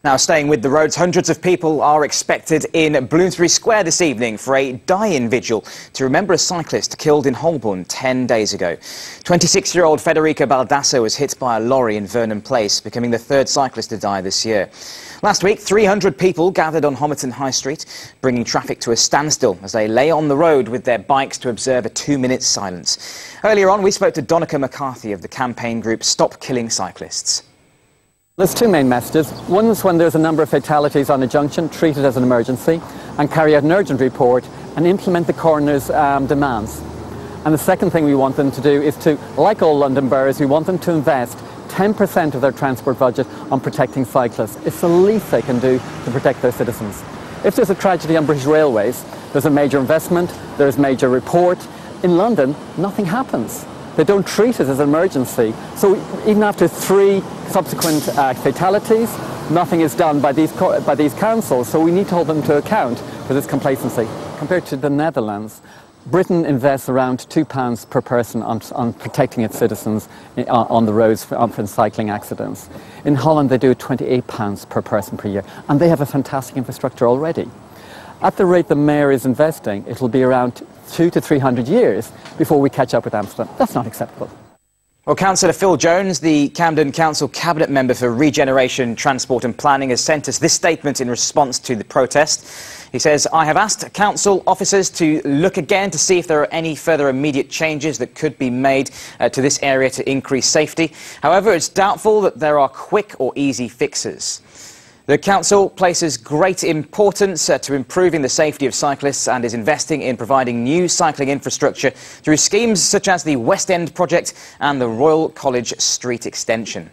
Now, staying with the roads, hundreds of people are expected in Bloomsbury Square this evening for a die-in vigil to remember a cyclist killed in Holborn 10 days ago. 26-year-old Federica Baldasso was hit by a lorry in Vernon Place, becoming the third cyclist to die this year. Last week, 300 people gathered on Homerton High Street, bringing traffic to a standstill as they lay on the road with their bikes to observe a 2-minute silence. Earlier on, we spoke to Donica McCarthy of the campaign group Stop Killing Cyclists. There's two main messages. One is when there's a number of fatalities on a junction, treat it as an emergency and carry out an urgent report and implement the coroner's demands. And the second thing we want them to do is to, like all London boroughs, we want them to invest 10% of their transport budget on protecting cyclists. It's the least they can do to protect their citizens. If there's a tragedy on British Railways, there's a major investment, there's major report. In London, nothing happens. They don't treat it as an emergency. So even after 3 subsequent fatalities, nothing is done by these councils. So we need to hold them to account for this complacency. Compared to the Netherlands, Britain invests around £2 per person on protecting its citizens on the roads from cycling accidents. In Holland, they do £28 per person per year, and they have a fantastic infrastructure already. At the rate the mayor is investing, it'll be around 200 to 300 years before we catch up with Amsterdam. That's not acceptable. Well, Councillor Phil Jones, the Camden Council Cabinet Member for Regeneration, Transport and Planning, has sent us this statement in response to the protest. He says, "I have asked council officers to look again to see if there are any further immediate changes that could be made to this area to increase safety. However, it's doubtful that there are quick or easy fixes." The council places great importance to improving the safety of cyclists and is investing in providing new cycling infrastructure through schemes such as the West End project and the Royal College Street extension.